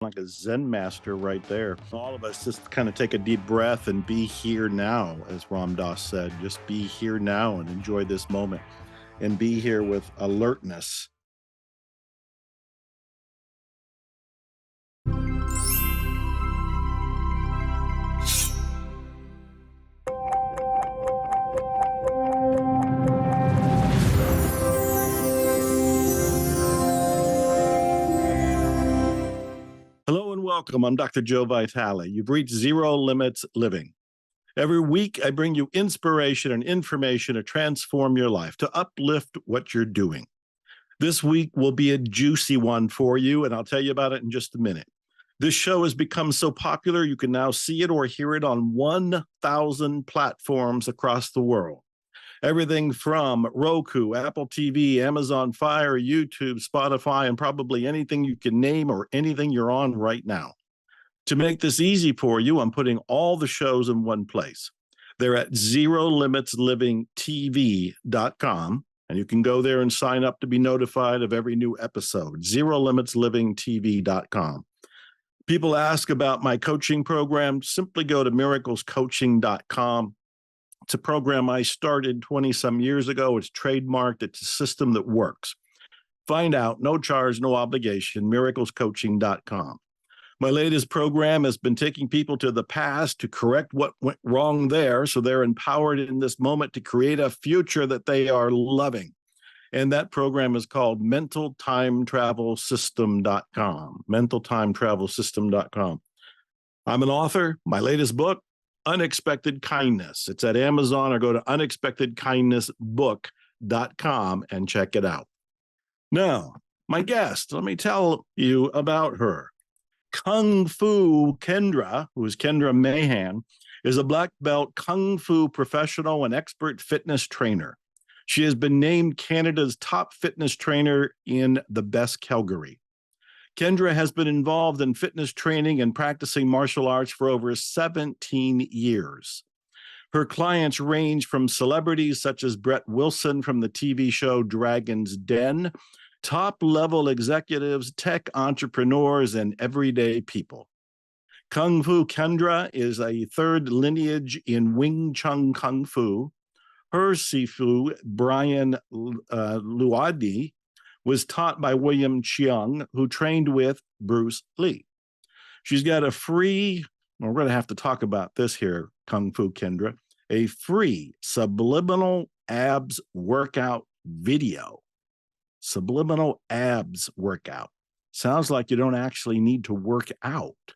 like a Zen master right there. All of us just kind of take a deep breath and be here now, as Ram Dass said. Just be here now and enjoy this moment and be here with alertness. Hello and welcome. I'm Dr. Joe Vitale. You've reached Zero Limits Living. Every week, I bring you inspiration and information to transform your life, to uplift what you're doing. This week will be a juicy one for you, and I'll tell you about it in just a minute. This show has become so popular, you can now see it or hear it on 1,000 platforms across the world. Everything from Roku, Apple TV, Amazon Fire, YouTube, Spotify, and probably anything you can name or anything you're on right now. To make this easy for you, I'm putting all the shows in one place. They're at ZeroLimitsLivingTV.com, and you can go there and sign up to be notified of every new episode. ZeroLimitsLivingTV.com. People ask about my coaching program. Simply go to miraclescoaching.com. It's a program I started 20-some years ago. It's trademarked. It's a system that works. Find out, no charge, no obligation, miraclescoaching.com. My latest program has been taking people to the past to correct what went wrong there so they're empowered in this moment to create a future that they are loving. And that program is called mentaltimetravelsystem.com, mentaltimetravelsystem.com. I'm an author. My latest book, Unexpected Kindness. It's at Amazon, or go to unexpectedkindnessbook.com and check it out. Now, my guest, let me tell you about her. Kung Fu Kendra, who is Kendra Mahon, is a black belt Kung Fu professional and expert fitness trainer. She has been named Canada's top fitness trainer in the Best Calgary. Kendra has been involved in fitness training and practicing martial arts for over 17 years. Her clients range from celebrities such as Brett Wilson from the TV show Dragon's Den, top-level executives, tech entrepreneurs, and everyday people. Kung Fu Kendra is a third lineage in Wing Chun Kung Fu. Her Sifu, Brian Lewadny, was taught by William Cheung, who trained with Bruce Lee. She's got a free, we're going to have to talk about this here, Kung Fu Kendra, a free subliminal abs workout video. Subliminal abs workout. Sounds like you don't actually need to work out.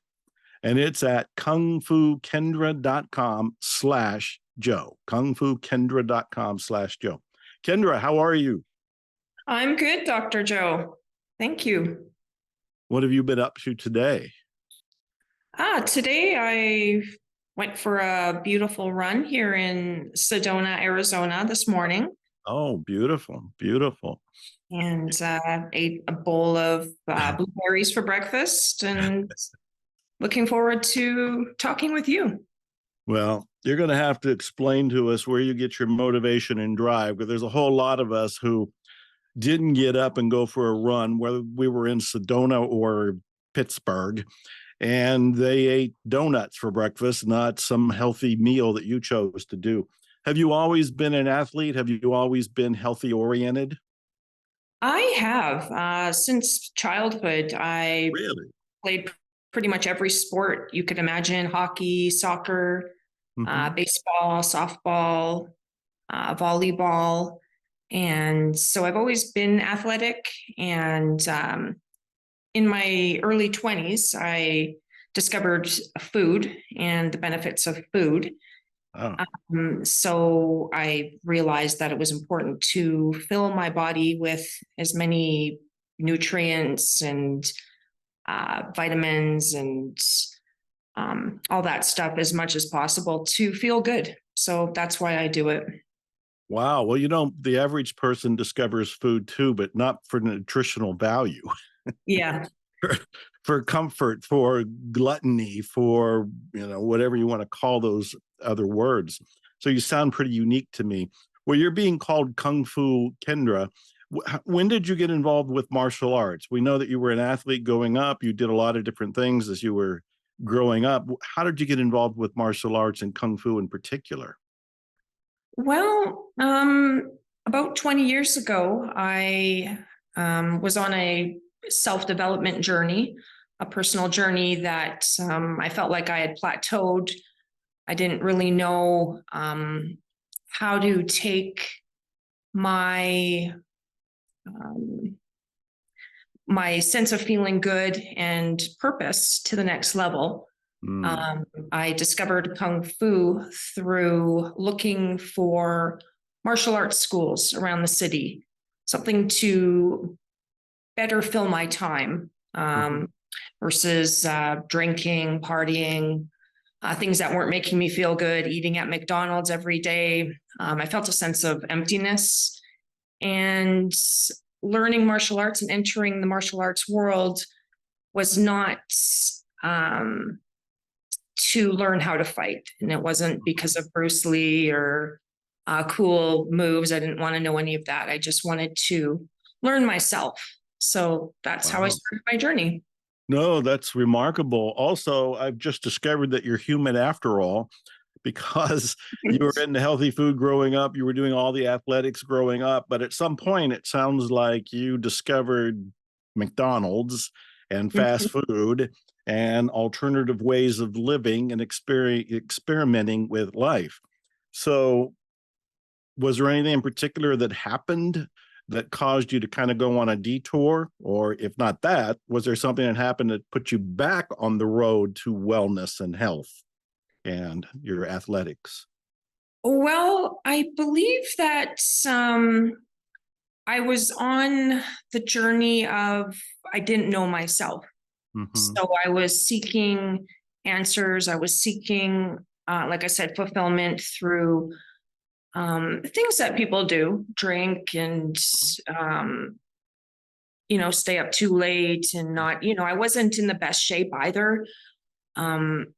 And it's at kungfukendra.com/Joe. kungfukendra.com/Joe. Kendra, how are you? I'm good, Dr. Joe. Thank you. What have you been up to today? Today I went for a beautiful run here in Sedona, Arizona this morning. Oh, beautiful, beautiful. And ate a bowl of blueberries for breakfast and looking forward to talking with you. Well, you're going to have to explain to us where you get your motivation and drive, because there's a whole lot of us who didn't get up and go for a run, whether we were in Sedona or Pittsburgh, and they ate donuts for breakfast, not some healthy meal that you chose to do. Have you always been an athlete? Have you always been healthy oriented? I have. Since childhood, I Really? played pretty much every sport you could imagine: hockey, soccer, baseball, softball, volleyball. And so I've always been athletic. And in my early 20s, I discovered food and the benefits of food. Oh. So I realized that it was important to fill my body with as many nutrients and vitamins and all that stuff as much as possible to feel good. So that's why I do it. Wow. Well, the average person discovers food too, but not for nutritional value. Yeah. For comfort, for gluttony, for, whatever you want to call those other words. So you sound pretty unique to me. Well, you're being called Kung Fu Kendra. When did you get involved with martial arts? We know that you were an athlete growing up. You did a lot of different things as you were growing up. How did you get involved with martial arts and Kung Fu in particular? Well, about 20 years ago, I was on a self-development journey, a personal journey that I felt like I had plateaued. I didn't really know how to take my my sense of feeling good and purpose to the next level. I discovered Kung Fu through looking for martial arts schools around the city, something to better fill my time versus drinking, partying, things that weren't making me feel good, eating at McDonald's every day. I felt a sense of emptiness, and learning martial arts and entering the martial arts world was not to learn how to fight. And it wasn't because of Bruce Lee or cool moves. I didn't want to know any of that. I just wanted to learn myself. So that's how I started my journey. No, that's remarkable. Also, I've just discovered that you're human after all, because you were into healthy food growing up. You were doing all the athletics growing up. But at some point, it sounds like you discovered McDonald's and fast food and alternative ways of living and experimenting with life. So was there anything in particular that happened that caused you to kind of go on a detour? Or if not that, was there something that happened that put you back on the road to wellness and health and your athletics? Well, I believe that I was on the journey of, I didn't know myself. So I was seeking answers. I was seeking, like I said, fulfillment through things that people do, drink and, stay up too late and not, I wasn't in the best shape either.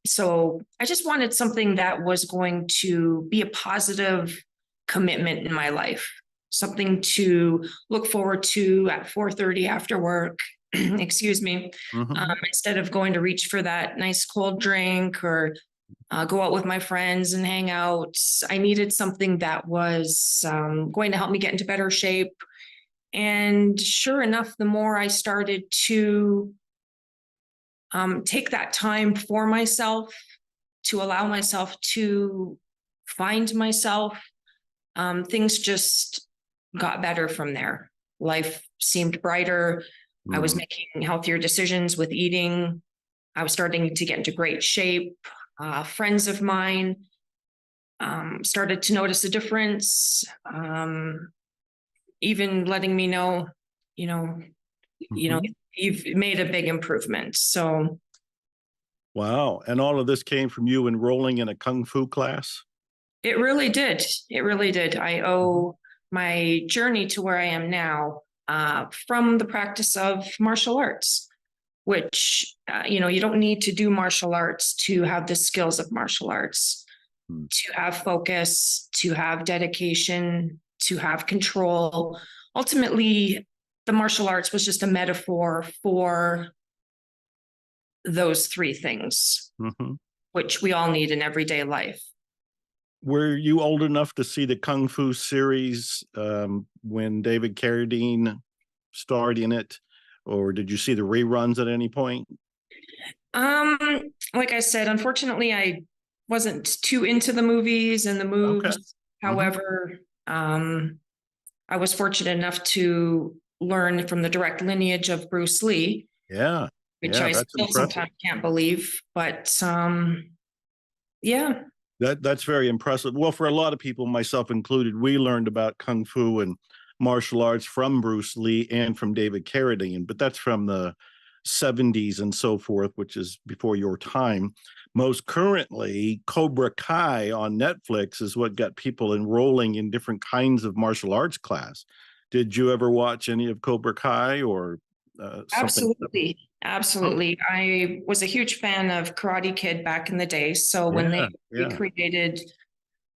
So I just wanted something that was going to be a positive commitment in my life, something to look forward to at 4:30 after work. Excuse me, instead of going to reach for that nice cold drink or go out with my friends and hang out. I needed something that was going to help me get into better shape. And sure enough, the more I started to take that time for myself, to allow myself to find myself, things just got better from there. Life seemed brighter. I was making healthier decisions with eating. I was starting to get into great shape. Friends of mine started to notice a difference, even letting me know, you've made a big improvement. So. Wow. And all of this came from you enrolling in a Kung Fu class? It really did. It really did. I owe my journey to where I am now from the practice of martial arts, which, you don't need to do martial arts to have the skills of martial arts, to have focus, to have dedication, to have control. Ultimately, the martial arts was just a metaphor for those three things, which we all need in everyday life. Were you old enough to see the Kung Fu series when David Carradine starred in it? Or did you see the reruns at any point? Like I said, unfortunately, I wasn't too into the movies and the moves. Okay. However, I was fortunate enough to learn from the direct lineage of Bruce Lee. Yeah. Which I still sometimes can't believe. But yeah. That's very impressive. Well, for a lot of people, myself included, we learned about Kung Fu and martial arts from Bruce Lee and from David Carradine, but that's from the 70s and so forth, which is before your time. Most currently, Cobra Kai on Netflix is what got people enrolling in different kinds of martial arts class. Did you ever watch any of Cobra Kai or Absolutely. Absolutely. I was a huge fan of Karate Kid back in the day. So when they recreated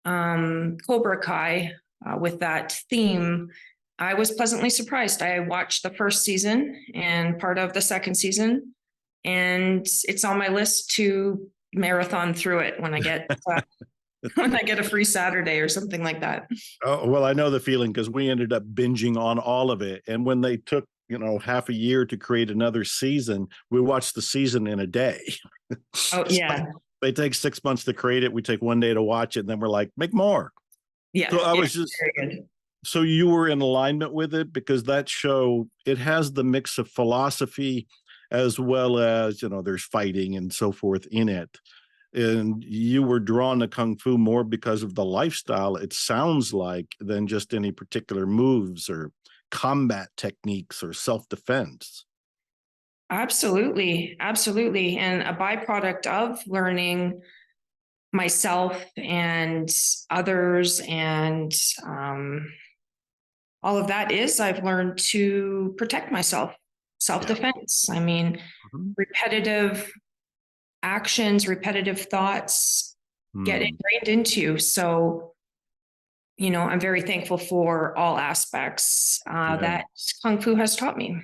Cobra Kai with that theme, I was pleasantly surprised. I watched the first season and part of the second season, and it's on my list to marathon through it when I get when I get a free Saturday or something like that. Oh, well, I know the feeling because we ended up binging on all of it. And when they took, half a year to create another season, we watched the season in a day. Oh, yeah. They take 6 months to create it. We take one day to watch it. And then we're like, make more. Yeah. So I was just, so you were in alignment with it because that show, it has the mix of philosophy as well as, there's fighting and so forth in it. And you were drawn to Kung Fu more because of the lifestyle, it sounds like, than just any particular moves or combat techniques or self-defense. Absolutely. Absolutely. And a byproduct of learning myself and others and all of that is I've learned to protect myself, self-defense. I mean, repetitive actions, repetitive thoughts get ingrained into you. So, I'm very thankful for all aspects that Kung Fu has taught me.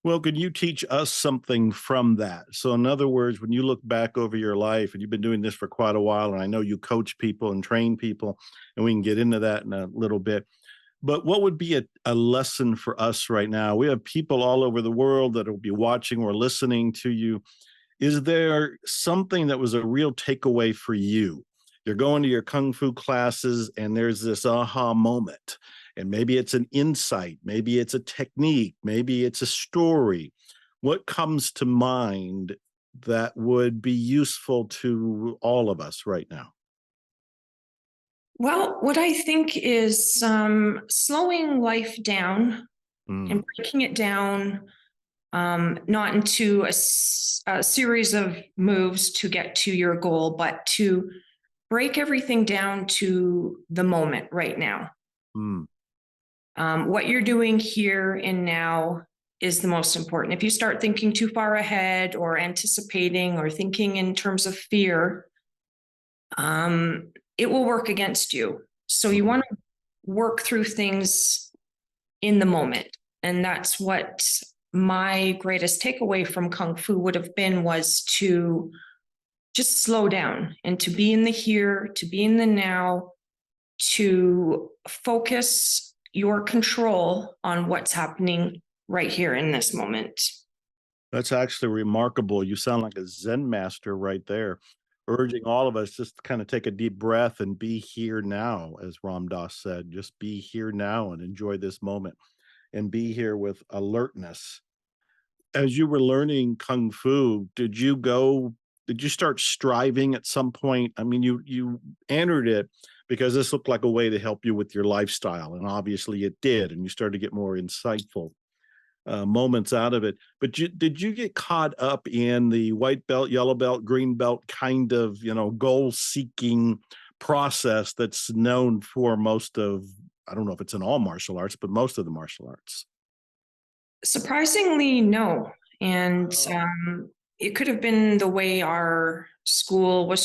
Well, can you teach us something from that? So in other words, when you look back over your life, and you've been doing this for quite a while, and I know you coach people and train people, and we can get into that in a little bit, but what would be a lesson for us right now? We have people all over the world that will be watching or listening to you. Is there something that was a real takeaway for you? You're going to your Kung Fu classes and there's this aha moment, and maybe it's an insight, maybe it's a technique, maybe it's a story. What comes to mind that would be useful to all of us right now? Well, what I think is slowing life down and breaking it down, not into a series of moves to get to your goal, but to break everything down to the moment right now. What you're doing here and now is the most important. If you start thinking too far ahead or anticipating or thinking in terms of fear, it will work against you. So you want to work through things in the moment. And that's what my greatest takeaway from Kung Fu would have been, was to just slow down and to be in the here, to be in the now, to focus your control on what's happening right here in this moment. That's actually remarkable. You sound like a Zen master right there, urging all of us just to kind of take a deep breath and be here now, as Ram Dass said, just be here now and enjoy this moment and be here with alertness. As you were learning Kung Fu, did you start striving at some point? I mean, you entered it because this looked like a way to help you with your lifestyle, and obviously it did, and you started to get more insightful moments out of it. But did you get caught up in the white belt, yellow belt, green belt kind of, goal-seeking process that's known for most of, I don't know if it's in all martial arts, but most of the martial arts? Surprisingly, no. And it could have been the way our school was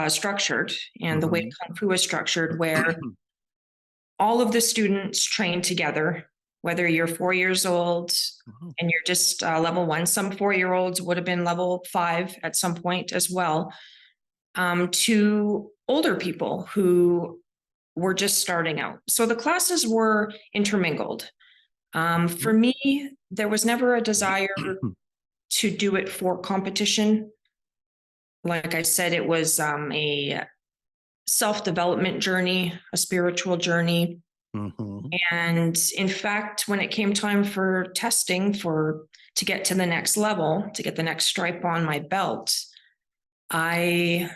structured and the way Kung Fu was structured, where all of the students train together, whether you're 4 years old and you're just level 1. Some 4-year-olds would have been level 5 at some point as well, to older people who were just starting out. So the classes were intermingled. For me, there was never a desire to do it for competition. Like I said, it was a self-development journey, a spiritual journey. And in fact, when it came time for testing to get to the next level, to get the next stripe on my belt, I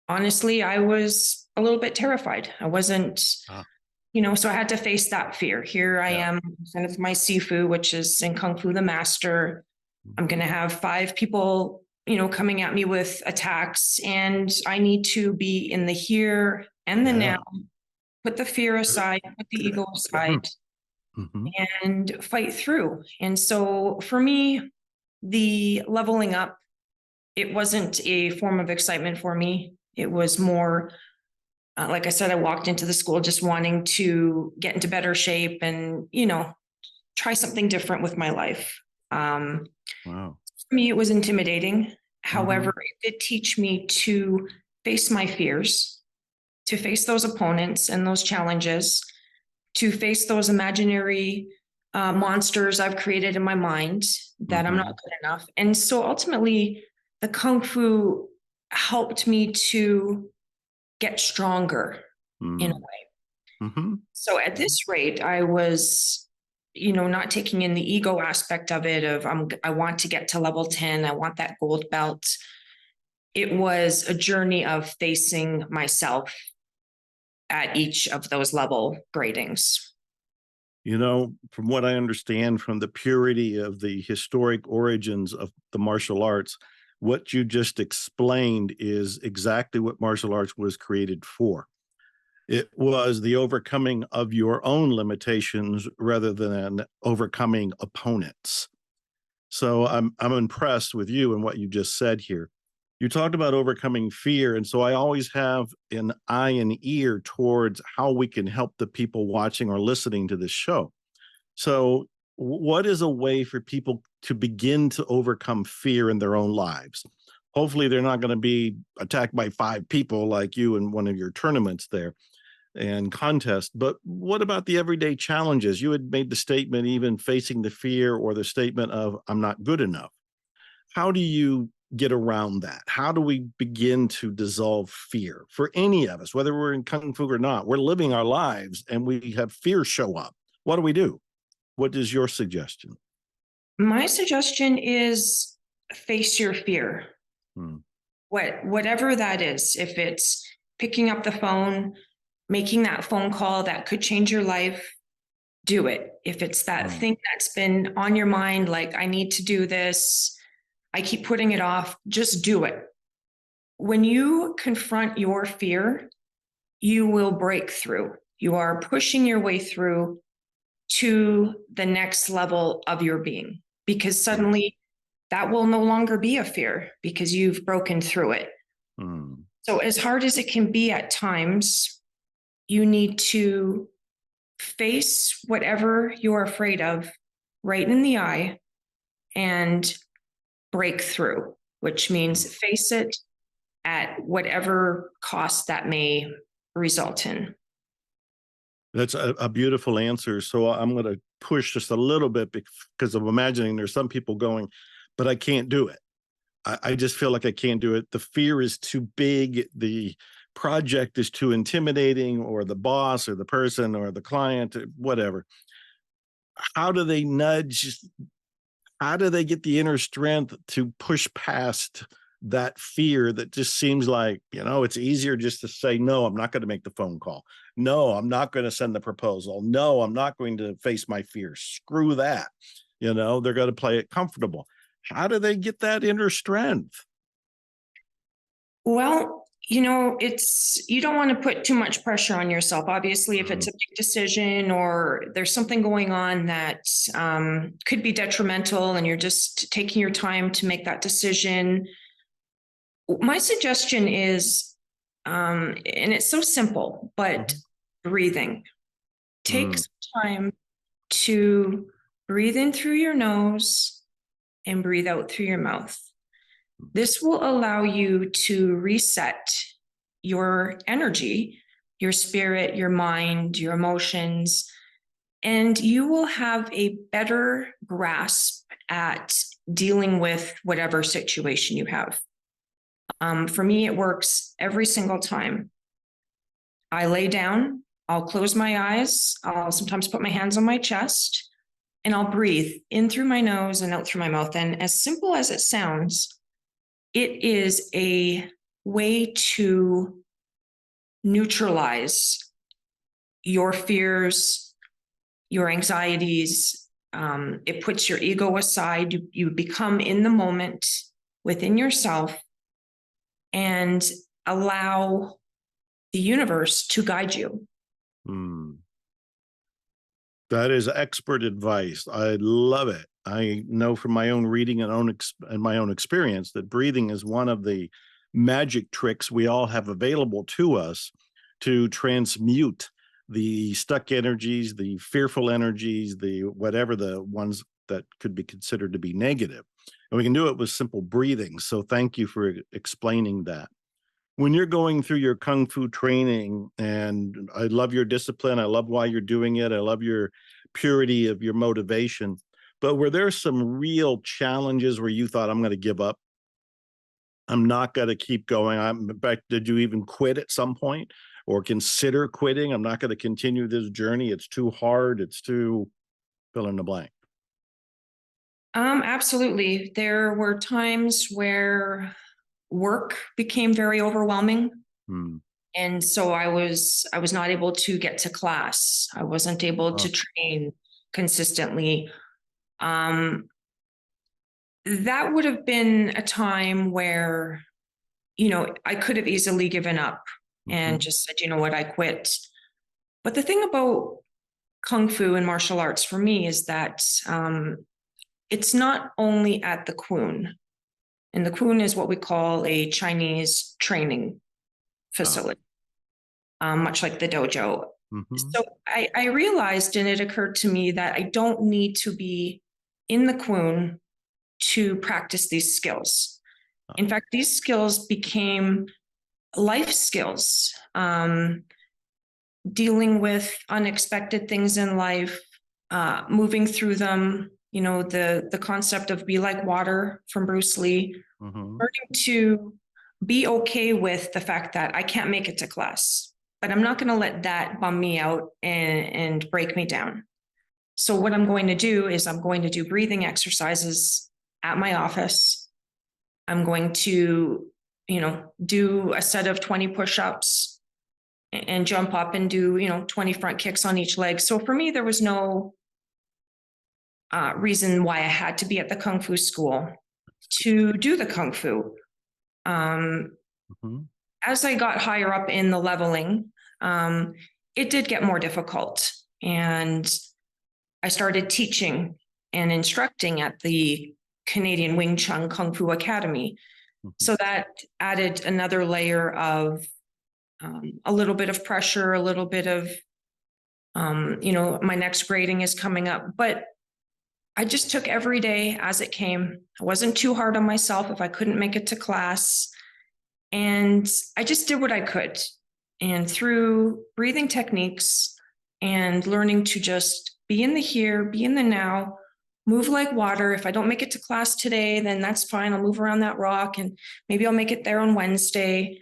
was a little bit terrified. I wasn't, so I had to face that fear. Here I am in front of my Sifu, which is in Kung Fu the master. I'm going to have 5 people, coming at me with attacks, and I need to be in the here and the now, put the fear aside, put the ego aside, and fight through. And so for me, the leveling up, it wasn't a form of excitement for me. It was more Like I said, I walked into the school just wanting to get into better shape and, try something different with my life. Wow. For me, it was intimidating. However, Mhm. it did teach me to face my fears, to face those opponents and those challenges, to face those imaginary monsters I've created in my mind that I'm not Mhm. good enough. And so ultimately, the Kung Fu helped me to get stronger in a Mm. way. Mhm. So at this rate, I was, not taking in the ego aspect of it of I want to get to level 10, I want that gold belt. It was a journey of facing myself at each of those level gradings. From what I understand from the purity of the historic origins of the martial arts, what you just explained is exactly what martial arts was created for. It was the overcoming of your own limitations rather than overcoming opponents. So I'm impressed with you and what you just said here. You talked about overcoming fear, and so I always have an eye and ear towards how we can help the people watching or listening to this show. So, what is a way for people to begin to overcome fear in their own lives? Hopefully, they're not going to be attacked by 5 people like you in one of your tournaments there and contests. But what about the everyday challenges? You had made the statement, even facing the fear or the statement of, I'm not good enough. How do you get around that? How do we begin to dissolve fear for any of us, whether we're in Kung Fu or not? We're living our lives and we have fear show up. What do we do? What is your suggestion? My suggestion is face your fear. Hmm. Whatever that is, if it's picking up the phone, making that phone call that could change your life, do it. If it's that Hmm. thing that's been on your mind, like, I need to do this, I keep putting it off, just do it. When you confront your fear, you will break through. You are pushing your way through to the next level of your being, because suddenly that will no longer be a fear because you've broken through it. Hmm. So, as hard as it can be at times, you need to face whatever you're afraid of right in the eye and break through, which means face it at whatever cost that may result in. That's a beautiful answer. So I'm going to push just a little bit because I'm imagining there's some people going, but I can't do it. I just feel like I can't do it. The fear is too big. The project is too intimidating, or the boss, or the person, or the client, or whatever. How do they nudge? How do they get the inner strength to push past that fear that just seems like, it's easier just to say, no, I'm not going to make the phone call. No, I'm not going to send the proposal. No, I'm not going to face my fear. Screw that. They're going to play it comfortable. How do they get that inner strength? Well, you don't want to put too much pressure on yourself. Obviously, if it's a big decision or there's something going on that could be detrimental and you're just taking your time to make that decision, my suggestion is, and it's so simple, but breathing. Take Mm. some time to breathe in through your nose and breathe out through your mouth. This will allow you to reset your energy, your spirit, your mind, your emotions, and you will have a better grasp at dealing with whatever situation you have. For me, it works every single time. I lay down, I'll close my eyes, I'll sometimes put my hands on my chest, and I'll breathe in through my nose and out through my mouth. And as simple as it sounds, it is a way to neutralize your fears, your anxieties. It puts your ego aside. You become in the moment within yourself and allow the universe to guide you. Mm. That is expert advice. I love it. I know from my own reading and my own experience that breathing is one of the magic tricks we all have available to us to transmute the stuck energies, the fearful energies, the whatever the ones that could be considered to be negative. And we can do it with simple breathing. So thank you for explaining that. When you're going through your Kung Fu training, and I love your discipline, I love why you're doing it, I love your purity of your motivation, but were there some real challenges where you thought, I'm going to give up? I'm not going to keep going. In fact, did you even quit at some point or consider quitting? I'm not going to continue this journey. It's too hard. It's too fill in the blank. Absolutely. There were times where work became very overwhelming. And so I was not able to get to class. I wasn't able to train consistently. That would have been a time where, I could have easily given up and just said, you know what, I quit. But the thing about Kung Fu and martial arts for me is that it's not only at the Kwoon. And the Kwoon is what we call a Chinese training facility, much like the dojo. So I realized, and it occurred to me, that I don't need to be in the Kwoon to practice these skills. In fact, these skills became life skills, dealing with unexpected things in life, moving through them, the concept of be like water from Bruce Lee, learning to be okay with the fact that I can't make it to class, but I'm not going to let that bum me out and break me down. So what I'm going to do is I'm going to do breathing exercises at my office. I'm going to, do a set of 20 push-ups and jump up and do, 20 front kicks on each leg. So for me, there was no reason why I had to be at the Kung Fu school to do the Kung Fu. As I got higher up in the leveling, it did get more difficult. And I started teaching and instructing at the Canadian Wing Chun Kung Fu Academy. So that added another layer of a little bit of pressure, a little bit of, my next grading is coming up. But I just took every day as it came. I wasn't too hard on myself if I couldn't make it to class. And I just did what I could. And through breathing techniques and learning to just be in the here, be in the now, move like water. If I don't make it to class today, then that's fine. I'll move around that rock and maybe I'll make it there on Wednesday.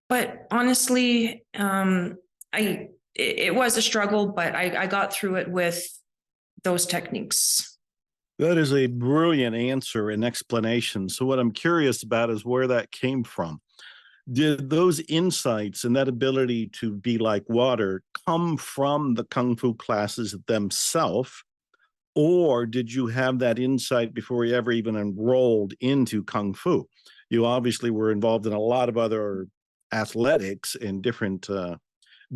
But honestly, it was a struggle, but I got through it with those techniques. That is a brilliant answer and explanation. So what I'm curious about is where that came from. Did those insights and that ability to be like water come from the Kung Fu classes themselves? Or did you have that insight before you ever even enrolled into Kung Fu? You obviously were involved in a lot of other athletics and different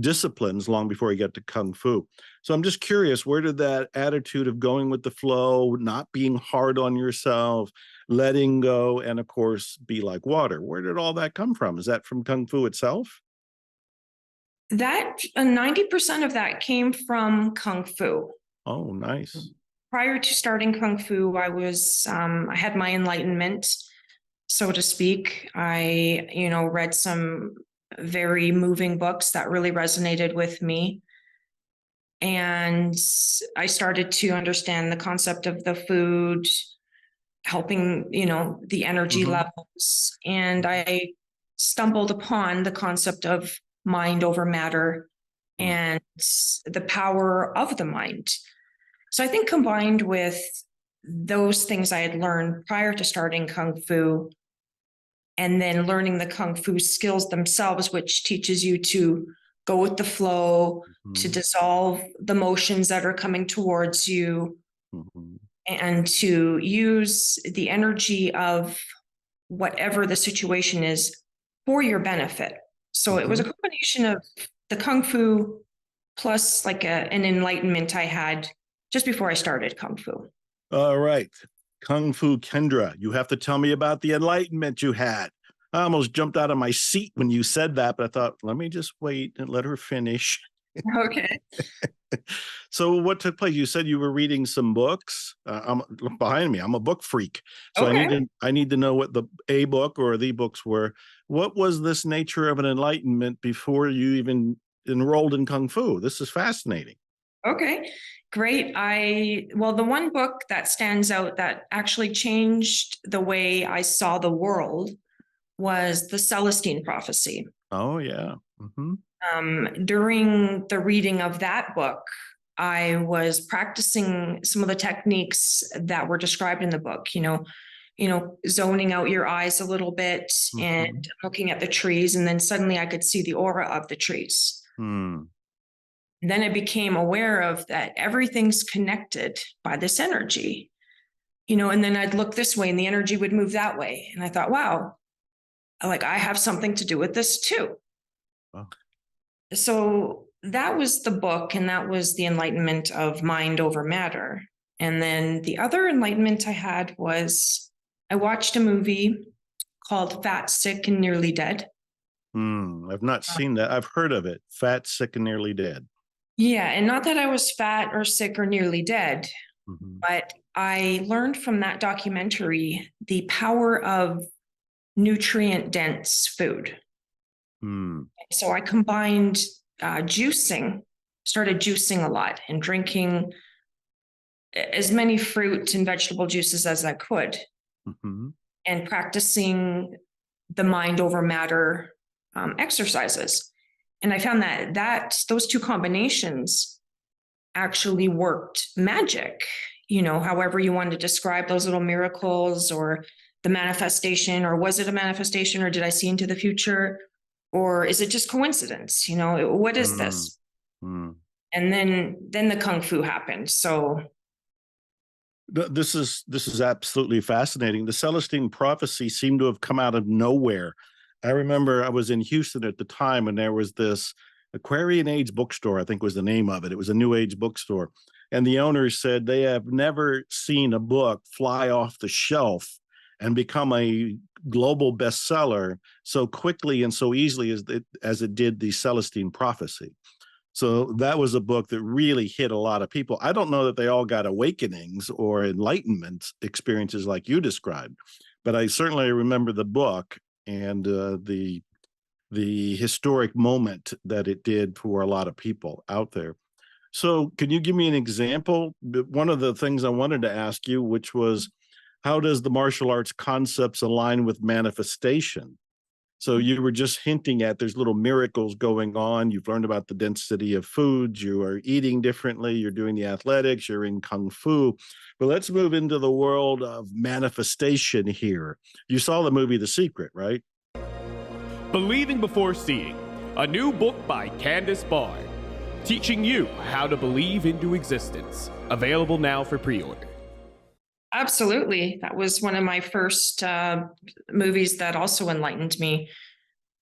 disciplines long before you got to Kung Fu. So I'm just curious, where did that attitude of going with the flow, not being hard on yourself, letting go, and of course, be like water, where did all that come from? Is that from Kung Fu itself? That 90% of that came from Kung Fu. Oh, nice. Prior to starting Kung Fu, I had my enlightenment, so to speak. I, read some very moving books that really resonated with me. And I started to understand the concept of the food, helping, the energy levels. And I stumbled upon the concept of mind over matter and the power of the mind. So I think combined with those things I had learned prior to starting Kung Fu, and then learning the Kung Fu skills themselves, which teaches you to go with the flow, to dissolve the motions that are coming towards you, and to use the energy of whatever the situation is for your benefit. So it was a combination of the Kung Fu plus like an enlightenment I had just before I started Kung Fu. All right. Kung Fu Kendra, you have to tell me about the enlightenment you had. I almost jumped out of my seat when you said that, but I thought, let me just wait and let her finish. Okay. So what took place? You said you were reading some books. I'm behind me. I'm a book freak. So Okay. I need to know what a book or the books were. What was this nature of an enlightenment before you even enrolled in Kung Fu? This is fascinating. Okay. Great. Well, the one book that stands out that actually changed the way I saw the world was the Celestine Prophecy. Oh, yeah. Mm-hmm. During the reading of that book, I was practicing some of the techniques that were described in the book, zoning out your eyes a little bit and looking at the trees. And then suddenly I could see the aura of the trees. Mm. Then I became aware of that everything's connected by this energy, and then I'd look this way and the energy would move that way. And I thought, wow, like I have something to do with this too. Oh. So that was the book, and that was the enlightenment of mind over matter. And then the other enlightenment I had was I watched a movie called Fat, Sick, and Nearly Dead. I've not seen that. I've heard of it. Fat, Sick, and Nearly Dead. Yeah, and not that I was fat or sick or nearly dead, Mm-hmm. but I learned from that documentary the power of nutrient dense food. So I combined started juicing a lot and drinking as many fruit and vegetable juices as I could, and practicing the mind over matter exercises. And I found that those two combinations actually worked magic, however you want to describe those little miracles or the manifestation, or was it a manifestation, or did I see into the future? Or is it just coincidence? What is this? And then the Kung Fu happened. So this is absolutely fascinating. The Celestine Prophecy seemed to have come out of nowhere. I remember I was in Houston at the time, and there was this Aquarian Age bookstore, I think was the name of it. It was a new age bookstore. And the owners said they have never seen a book fly off the shelf and become a global bestseller so quickly and so easily as it did the Celestine Prophecy. So that was a book that really hit a lot of people. I don't know that they all got awakenings or enlightenment experiences like you described, but I certainly remember the book and the historic moment that it did for a lot of people out there. So can you give me an example? One of the things I wanted to ask you, which was, how does the martial arts concepts align with manifestation? So you were just hinting at there's little miracles going on. You've learned about the density of foods. You are eating differently. You're doing the athletics. You're in Kung Fu. But let's move into the world of manifestation here. You saw the movie The Secret, right? Believing Before Seeing, a new book by Candace Barr, teaching you how to believe into existence. Available now for pre-order. Absolutely. That was one of my first movies that also enlightened me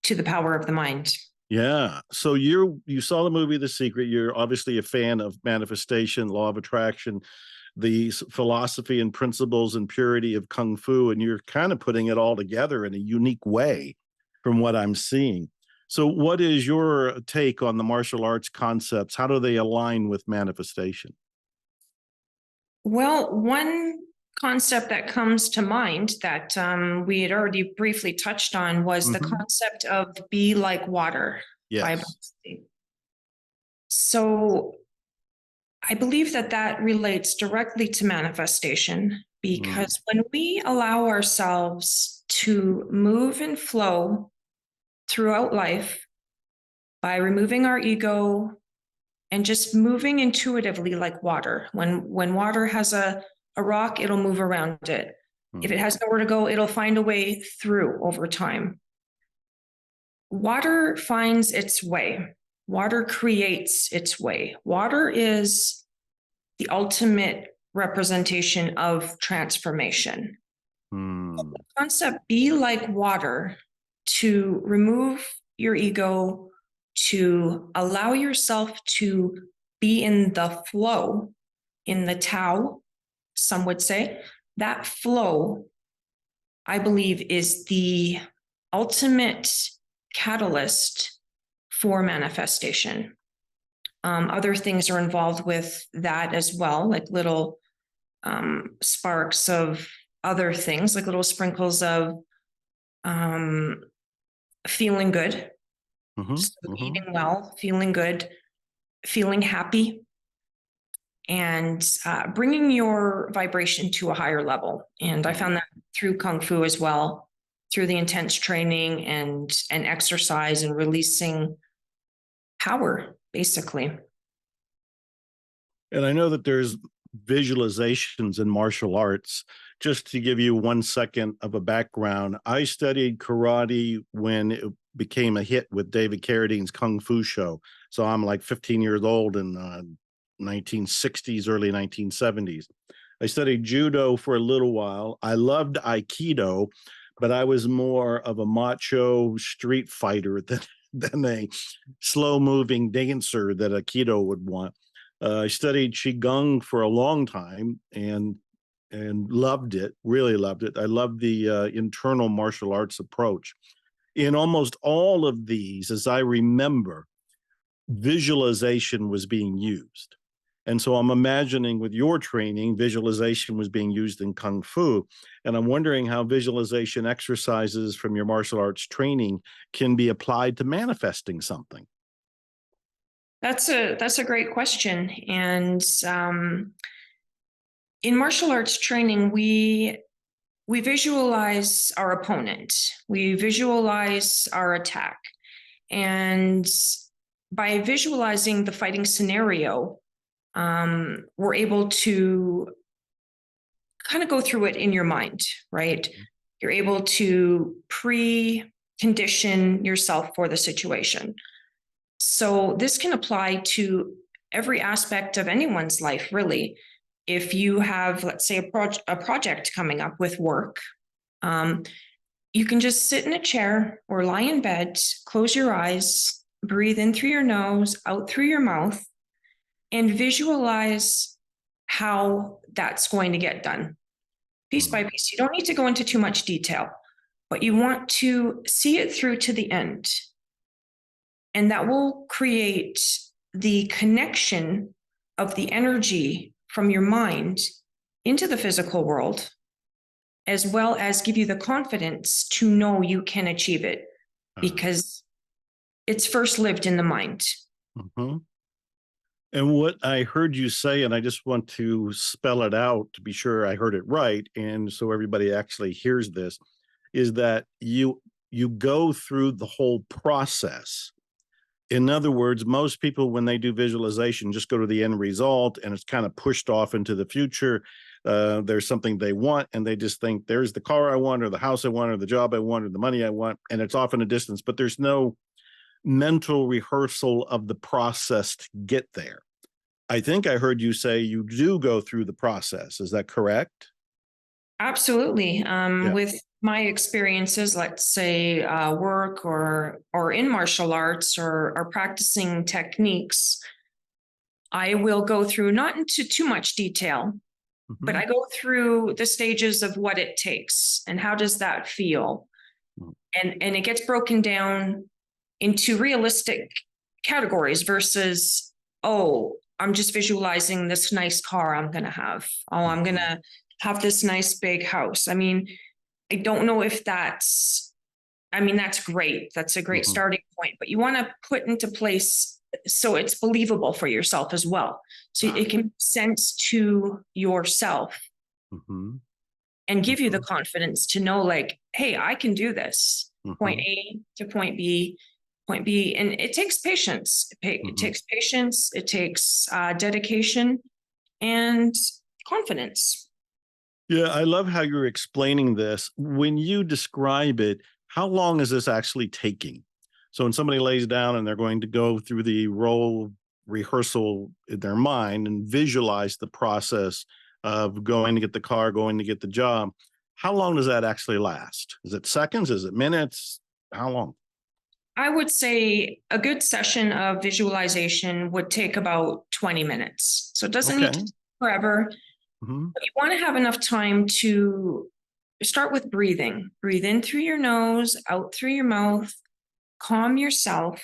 to the power of the mind. Yeah. So you saw the movie The Secret. You're obviously a fan of manifestation, law of attraction, the philosophy and principles and purity of Kung Fu, and you're kind of putting it all together in a unique way from what I'm seeing. So what is your take on the martial arts concepts? How do they align with manifestation? Well, one concept that comes to mind that we had already briefly touched on was the concept of be like water. Yes. So I believe that relates directly to manifestation, because when we allow ourselves to move and flow throughout life by removing our ego and just moving intuitively like water, when water has a rock, it'll move around it. If it has nowhere to go, it'll find a way through over time. Water finds its way. Water creates its way. Water is the ultimate representation of transformation. The concept, be like water, to remove your ego, to allow yourself to be in the flow, in the Tao, some would say. That flow, I believe, is the ultimate catalyst for manifestation. Other things are involved with that as well, like little sparks of other things, like little sprinkles of feeling good, eating well, feeling good, feeling happy, and bringing your vibration to a higher level. And I found that through Kung Fu as well, through the intense training and exercise and releasing power, basically. And I know that there's visualizations in martial arts. Just to give you 1 second of a background, I studied karate when it became a hit with David Carradine's Kung Fu show. So I'm like 15 years old in 1960s, early 1970s. I studied judo for a little while. I loved Aikido, but I was more of a macho street fighter than a slow-moving dancer that Aikido would want. I studied Qigong for a long time and loved it, really loved it. I loved the internal martial arts approach. In almost all of these, as I remember, visualization was being used. And so I'm imagining with your training, visualization was being used in Kung Fu. And I'm wondering how visualization exercises from your martial arts training can be applied to manifesting something. That's a great question. And in martial arts training, we visualize our opponent. We visualize our attack. And by visualizing the fighting scenario, we're able to kind of go through it in your mind, right? You're able to pre-condition yourself for the situation. So this can apply to every aspect of anyone's life, really. If you have, let's say, a project coming up with work, you can just sit in a chair or lie in bed, close your eyes, breathe in through your nose, out through your mouth, and visualize how that's going to get done, piece by piece. You don't need to go into too much detail, but you want to see it through to the end. And that will create the connection of the energy from your mind into the physical world, as well as give you the confidence to know you can achieve it, because it's first lived in the mind. Mm-hmm. And what I heard you say, and I just want to spell it out to be sure I heard it right, and so everybody actually hears this, is that you go through the whole process. In other words, most people, when they do visualization, just go to the end result and it's kind of pushed off into the future. There's something they want and they just think there's the car I want or the house I want or the job I want or the money I want, and it's off in a distance, but there's no mental rehearsal of the process to get there. I think I heard you say you do go through the process. Is that correct? Absolutely. With my experiences, let's say work or in martial arts or practicing techniques, I will go through, not into too much detail, but I go through the stages of what it takes and how does that feel. And it gets broken down into realistic categories versus, oh, I'm just visualizing this nice car I'm going to have. Oh, I'm going to have this nice big house. I mean, I don't know if that's great. That's a great starting point, but you want to put into place so it's believable for yourself as well. So it can make sense to yourself and give you the confidence to know, like, hey, I can do this. Point A to point B. And it takes patience. It takes patience. It takes dedication and confidence. Yeah, I love how you're explaining this. When you describe it, how long is this actually taking? So when somebody lays down and they're going to go through the role rehearsal in their mind and visualize the process of going to get the car, going to get the job, how long does that actually last? Is it seconds? Is it minutes? How long? I would say a good session of visualization would take about 20 minutes. So it doesn't need to take forever. But you want to have enough time to start with breathing. Breathe in through your nose, out through your mouth. Calm yourself.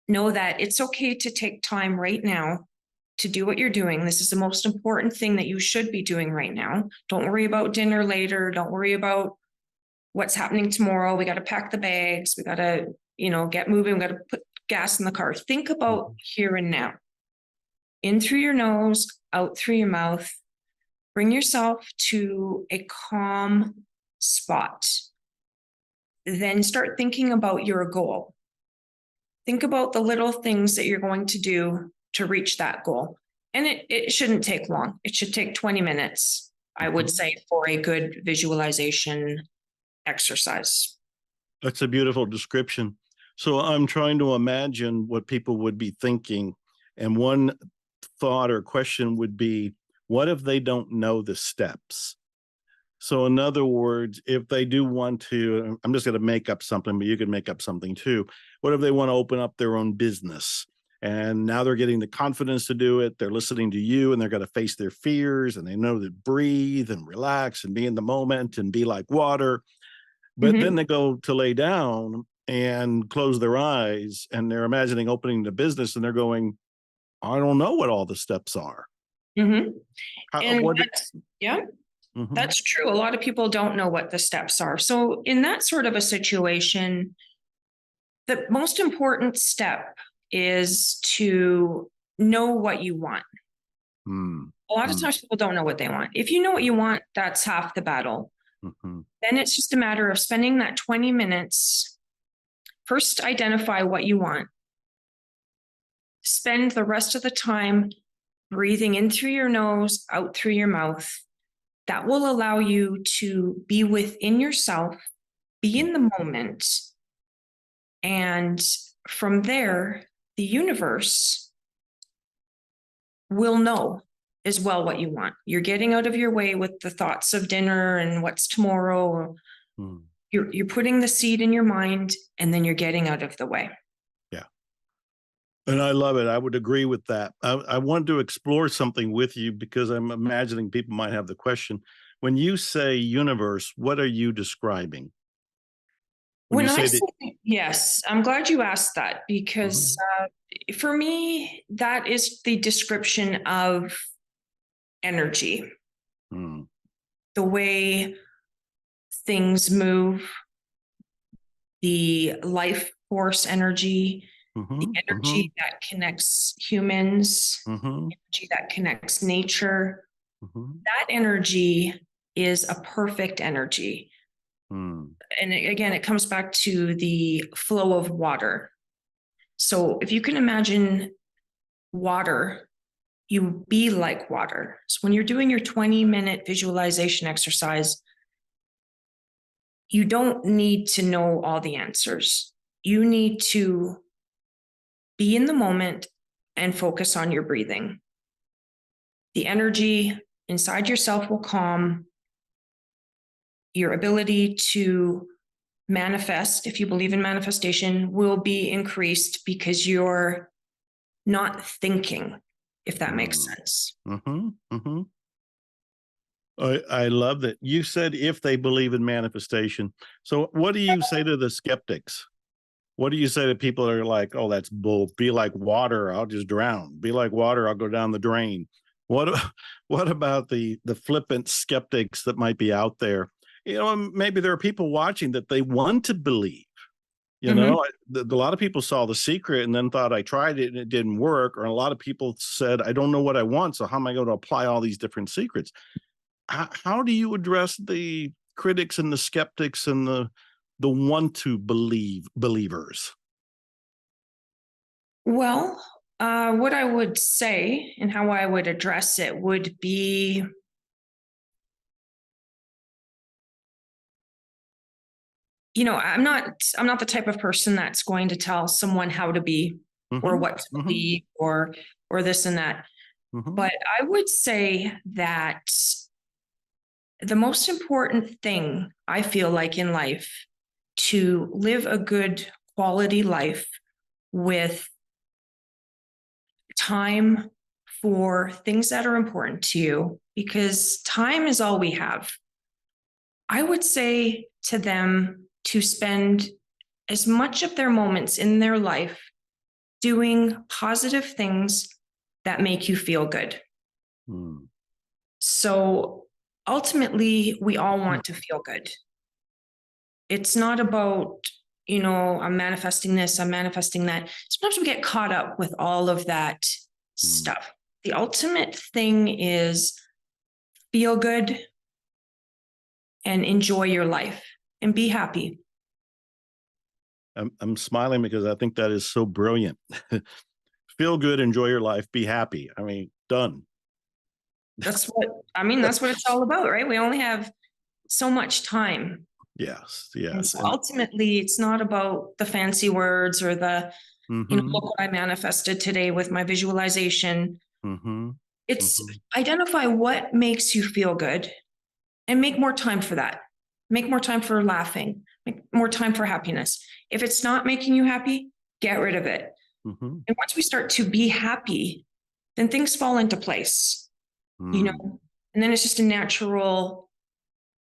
Know that it's okay to take time right now to do what you're doing. This is the most important thing that you should be doing right now. Don't worry about dinner later. Don't worry about what's happening tomorrow. We got to pack the bags. We got to, get moving. We got to put gas in the car. Think about here and now. In through your nose, out through your mouth. Bring yourself to a calm spot. Then start thinking about your goal. Think about the little things that you're going to do to reach that goal. And it shouldn't take long. It should take 20 minutes, I would say, for a good visualization exercise. That's a beautiful description. So I'm trying to imagine what people would be thinking. And one thought or question would be, what if they don't know the steps? So in other words, if they do want to, I'm just going to make up something, but you can make up something too. What if they want to open up their own business? And now they're getting the confidence to do it. They're listening to you and they're going to face their fears, and they know to breathe and relax and be in the moment and be like water. But then they go to lay down and close their eyes and they're imagining opening the business and they're going, I don't know what all the steps are. And Mm-hmm. that's true. A lot of people don't know what the steps are. So in that sort of a situation, the most important step is to know what you want. A lot of times people don't know what they want. If you know what you want, that's half the battle. Then it's just a matter of spending that 20 minutes. First, identify what you want. Spend the rest of the time breathing in through your nose, out through your mouth. That will allow you to be within yourself, be in the moment. And from there, the universe will know as well what you want. You're getting out of your way with the thoughts of dinner and what's tomorrow. You're putting the seed in your mind, and then you're getting out of the way. Yeah. And I love it. I would agree with that. I wanted to explore something with you because I'm imagining people might have the question. When you say universe, what are you describing? Yes, I'm glad you asked that, because for me, that is the description of energy. The way things move, the life force energy, the energy that connects humans, energy that connects nature. That energy is a perfect energy. And again, it comes back to the flow of water. So if you can imagine water, you be like water. So when you're doing your 20-minute visualization exercise, you don't need to know all the answers. You need to be in the moment and focus on your breathing. The energy inside yourself will calm. Your ability to manifest, if you believe in manifestation, will be increased because you're not thinking, if that makes sense. I love that. You said if they believe in manifestation. So what do you say to the skeptics? What do you say to people that are like, oh, that's bull. Be like water, I'll just drown. Be like water, I'll go down the drain. What about the flippant skeptics that might be out there? Maybe there are people watching that they want to believe. A lot of people saw The Secret and then thought I tried it and it didn't work. Or a lot of people said, I don't know what I want, so how am I going to apply all these different secrets? How do you address the critics and the skeptics and the want to believe believers? Well, what I would say and how I would address it would be, I'm not the type of person that's going to tell someone how to be or what to believe or this and that. But I would say that the most important thing I feel like in life, to live a good quality life with time for things that are important to you, because time is all we have. I would say to them to spend as much of their moments in their life doing positive things that make you feel good. Mm. So ultimately, we all want to feel good. It's not about, I'm manifesting this, I'm manifesting that. Sometimes we get caught up with all of that stuff. The ultimate thing is feel good and enjoy your life and be happy. I'm smiling because I think that is so brilliant. Feel good, enjoy your life, be happy. I mean, done. That's what it's all about, right? We only have so much time. Yes, And yes. so ultimately, it's not about the fancy words or the, look what I manifested today with my visualization. It's identify what makes you feel good and make more time for that. Make more time for laughing, make more time for happiness. If it's not making you happy, get rid of it. And once we start to be happy, then things fall into place, and then it's just a natural,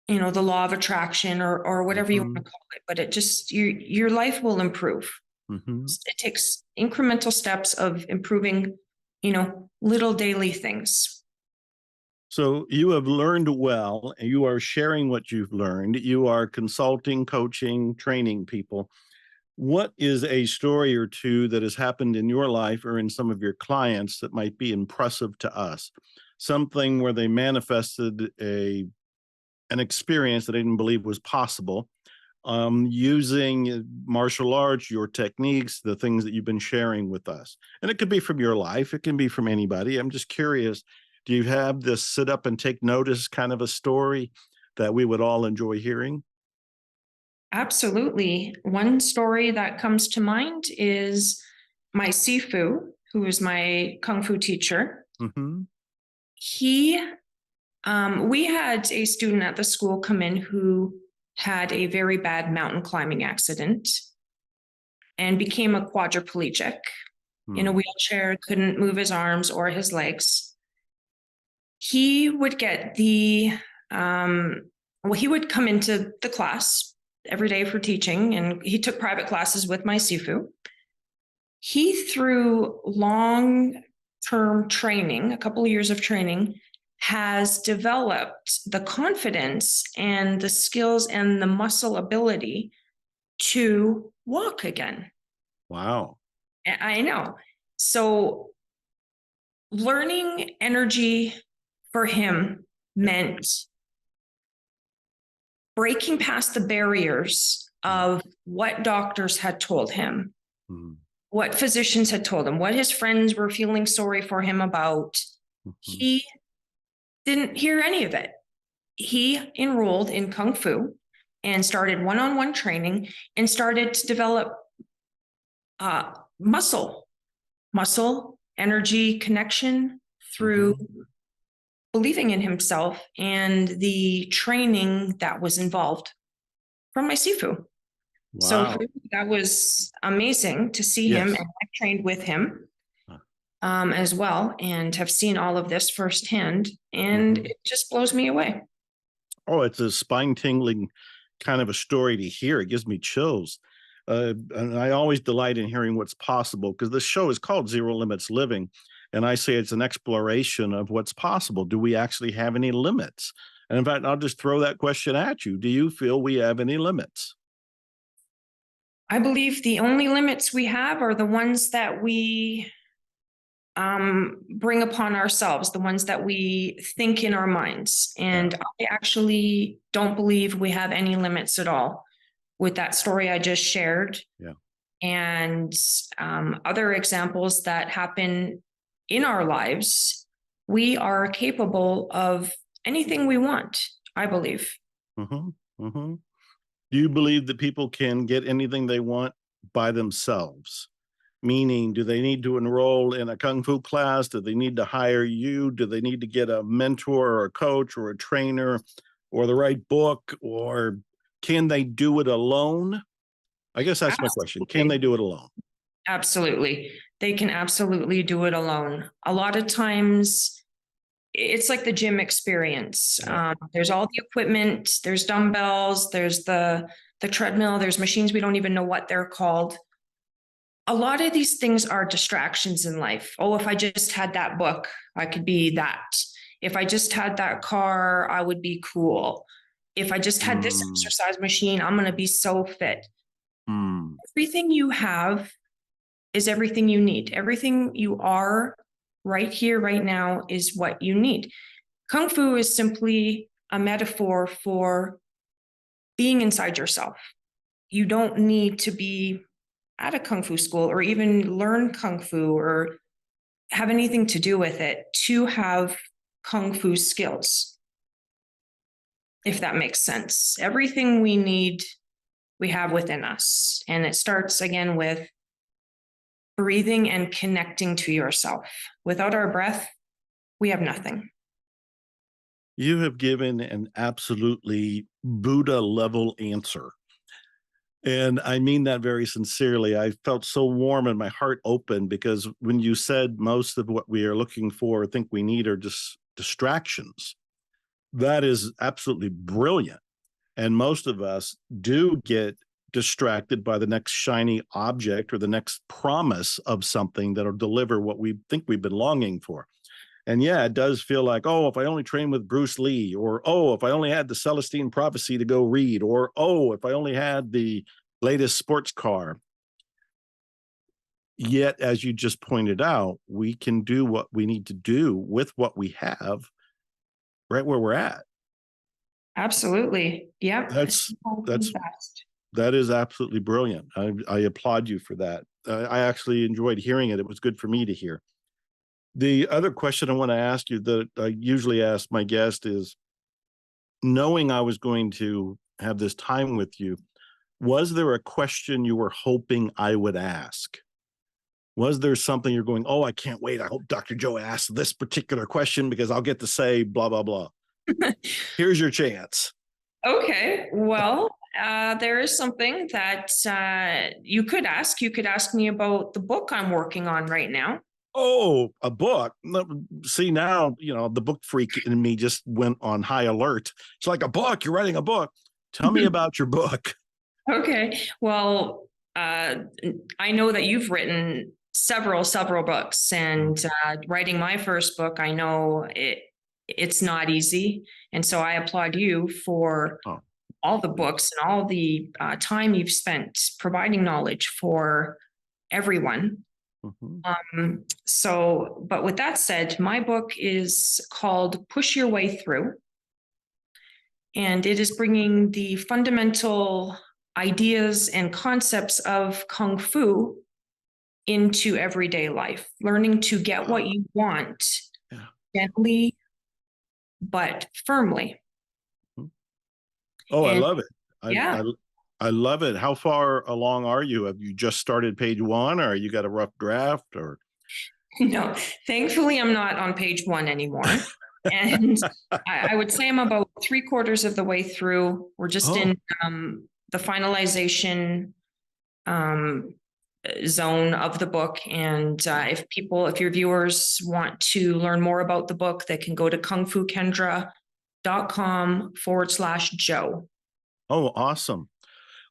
the law of attraction or whatever you want to call it, but it just, your life will improve. It takes incremental steps of improving, little daily things. So you have learned well, and you are sharing what you've learned. You are consulting, coaching, training people. What is a story or two that has happened in your life or in some of your clients that might be impressive to us? Something where they manifested an experience that they didn't believe was possible, using martial arts, your techniques, the things that you've been sharing with us. And it could be from your life. It can be from anybody. I'm just curious, do you have this sit up and take notice kind of a story that we would all enjoy hearing? Absolutely. One story that comes to mind is my Sifu, who is my Kung Fu teacher. We had a student at the school come in who had a very bad mountain climbing accident and became a quadriplegic in a wheelchair, couldn't move his arms or his legs. He would get he would come into the class every day for teaching, and he took private classes with my Sifu. He, through long-term training, a couple of years of training, has developed the confidence and the skills and the muscle ability to walk again. Wow. I know. So learning energy for him meant breaking past the barriers of what doctors had told him, what physicians had told him, what his friends were feeling sorry for him about. He didn't hear any of it. He enrolled in Kung Fu and started one-on-one training and started to develop muscle, energy, connection through believing in himself and the training that was involved from my Sifu. Wow. So that was amazing to see him, and I trained with him as well, and have seen all of this firsthand, and it just blows me away. Oh, it's a spine-tingling kind of a story to hear. It gives me chills. And I always delight in hearing what's possible, because this show is called Zero Limits Living. And I say it's an exploration of what's possible. Do we actually have any limits? And in fact, I'll just throw that question at you. Do you feel we have any limits? I believe the only limits we have are the ones that we bring upon ourselves, the ones that we think in our minds. And I actually don't believe we have any limits at all with that story I just shared. And other examples that happen in our lives. We are capable of anything we want, I believe. Do you believe that people can get anything they want by themselves? Meaning, do they need to enroll in a Kung Fu class? Do they need to hire you? Do they need to get a mentor or a coach or a trainer or the right book? Or can they do it alone? I guess that's my question. Can they do it alone? Absolutely. They can absolutely do it alone. A lot of times it's like the gym experience. Yeah. There's all the equipment, there's dumbbells, there's the treadmill, there's machines, we don't even know what they're called. A lot of these things are distractions in life. Oh, if I just had that book, I could be that. If I just had that car, I would be cool. If I just had this exercise machine, I'm going to be so fit. Everything you have is everything you need. Everything you are right here, right now is what you need. Kung Fu is simply a metaphor for being inside yourself. You don't need to be at a Kung Fu school or even learn Kung Fu or have anything to do with it to have Kung Fu skills, if that makes sense. Everything we need, we have within us. And it starts again with breathing and connecting to yourself. Without our breath, we have nothing. You have given an absolutely Buddha level answer. And I mean that very sincerely. I felt so warm and my heart opened, because when you said most of what we are looking for, or think we need, are just distractions, that is absolutely brilliant. And most of us do get distracted by the next shiny object or the next promise of something that'll deliver what we think we've been longing for. And yeah, it does feel like, oh, if I only trained with Bruce Lee, or, oh, if I only had the Celestine Prophecy to go read, or, oh, if I only had the latest sports car. Yet, as you just pointed out, we can do what we need to do with what we have right where we're at. Absolutely. Yeah. That is absolutely brilliant. I applaud you for that. I actually enjoyed hearing it. It was good for me to hear. The other question I want to ask you that I usually ask my guest is, knowing I was going to have this time with you, was there a question you were hoping I would ask? Was there something you're going, oh, I can't wait. I hope Dr. Joe asks this particular question because I'll get to say blah, blah, blah. Here's your chance. Okay. Well, there is something that you could ask. You could ask me about the book I'm working on right now. Oh, a book. See, now, the book freak in me just went on high alert. It's like, a book, you're writing a book. Tell me about your book. Okay. Well, I know that you've written several books, and writing my first book, I know it's not easy. And so I applaud you for all the books and all the time you've spent providing knowledge for everyone. But with that said, my book is called Push Your Way Through. And it is bringing the fundamental ideas and concepts of Kung Fu into everyday life, learning to get what you want gently, but firmly. I love it. I love it. How far along are you? Have you just started page 1, or you got a rough draft, or? No, thankfully I'm not on page 1 anymore. And I would say I'm about 3/4 of the way through. We're just in the finalization zone of the book. And if your viewers want to learn more about the book, they can go to kungfukendra.com/Joe. Oh, awesome.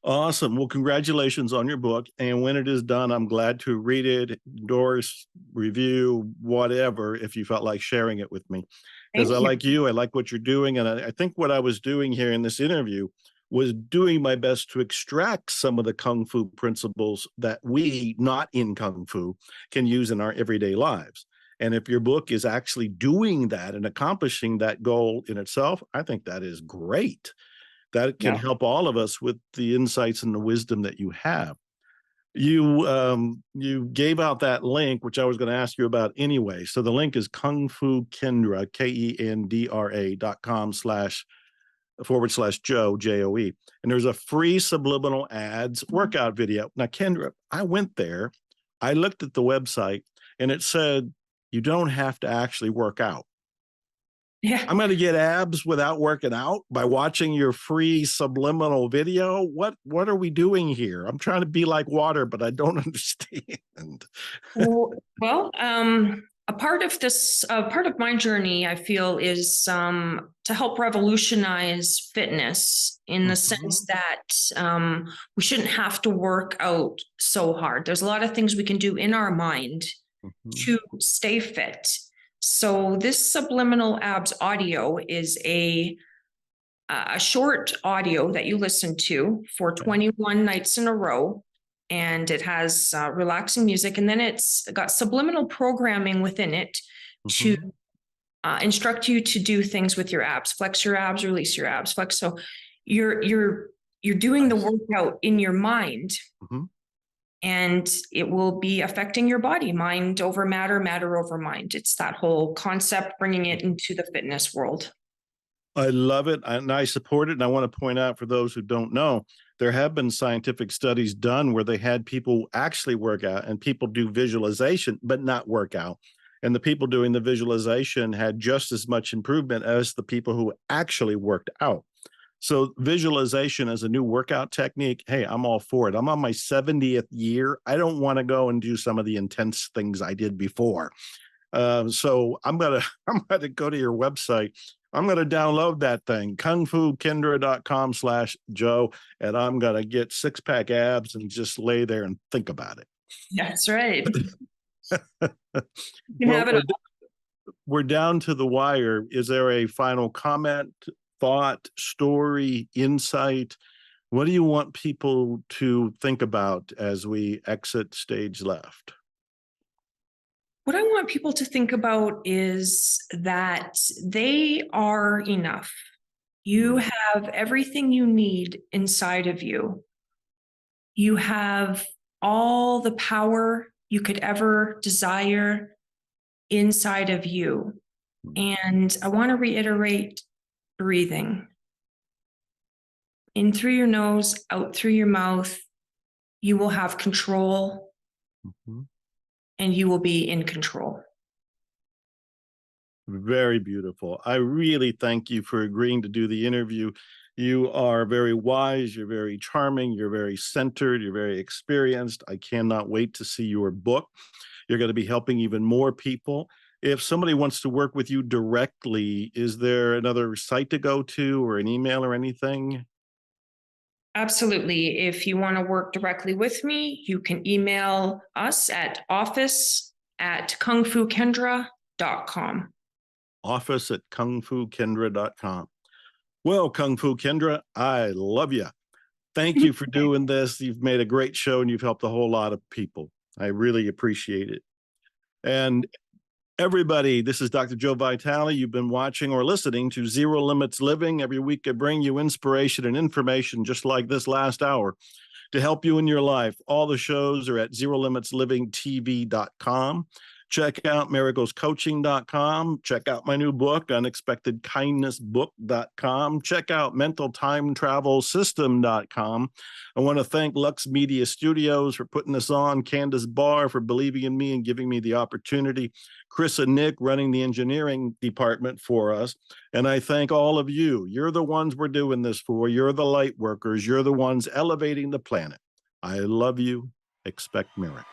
Awesome. Well, congratulations on your book. And when it is done, I'm glad to read it, endorse, review, whatever, if you felt like sharing it with me. Because I like you, I like what you're doing. And I think what I was doing here in this interview was doing my best to extract some of the Kung Fu principles that we, not in Kung Fu, can use in our everyday lives. And if your book is actually doing that and accomplishing that goal in itself, I think that is great. That can help all of us with the insights and the wisdom that you have. You gave out that link, which I was going to ask you about anyway. So the link is Kung Fu Kendra, KENDRA.com//Joe, JOE. And there's a free subliminal ads workout video. Now, Kendra, I went there, I looked at the website, and it said, you don't have to actually work out. Yeah. I'm going to get abs without working out by watching your free subliminal video. What are we doing here? I'm trying to be like water, but I don't understand. Well, a part of this, part of my journey, I feel, is to help revolutionize fitness in the sense that we shouldn't have to work out so hard. There's a lot of things we can do in our mind to stay fit. So this subliminal abs audio is a short audio that you listen to for 21 nights in a row. And it has relaxing music, and then it's got subliminal programming within it to instruct you to do things with your abs, flex your abs, release your abs, flex. So you're doing the workout in your mind, and it will be affecting your body, mind over matter, matter over mind. It's that whole concept, bringing it into the fitness world. I love it, and I support it. And I want to point out, for those who don't know, there have been scientific studies done where they had people actually work out and people do visualization, but not work out. And the people doing the visualization had just as much improvement as the people who actually worked out. So visualization as a new workout technique, hey, I'm all for it. I'm on my 70th year. I don't want to go and do some of the intense things I did before. So I'm gonna go to your website. I'm going to download that thing, kungfukendra.com/Joe, and I'm going to get 6-pack abs and just lay there and think about it. That's right. You have it. We're down to the wire. Is there a final comment, thought, story, insight? What do you want people to think about as we exit stage left? What I want people to think about is that they are enough. You have everything you need inside of you. You have all the power you could ever desire inside of you. And I want to reiterate breathing. In through your nose, out through your mouth. You will have control. And you will be in control. Very beautiful. I really thank you for agreeing to do the interview. You are very wise. You're very charming. You're very centered. You're very experienced. I cannot wait to see your book. You're going to be helping even more people. If somebody wants to work with you directly, is there another site to go to or an email or anything? Absolutely. If you want to work directly with me, you can email us at office@kungfukendra.com. office@kungfukendra.com. Well, Kung Fu Kendra, I love you. Thank you for doing this. You've made a great show and you've helped a whole lot of people. I really appreciate it. And everybody, this is Dr. Joe Vitale. You've been watching or listening to Zero Limits Living. Every week I bring you inspiration and information just like this last hour to help you in your life. All the shows are at ZeroLimitsLivingTV.com. Check out miraclescoaching.com. Check out my new book, unexpectedkindnessbook.com. Check out mentaltimetravelsystem.com. I want to thank Lux Media Studios for putting this on, Candace Barr for believing in me and giving me the opportunity, Chris and Nick running the engineering department for us. And I thank all of you. You're the ones we're doing this for. You're the light workers. You're the ones elevating the planet. I love you. Expect miracles.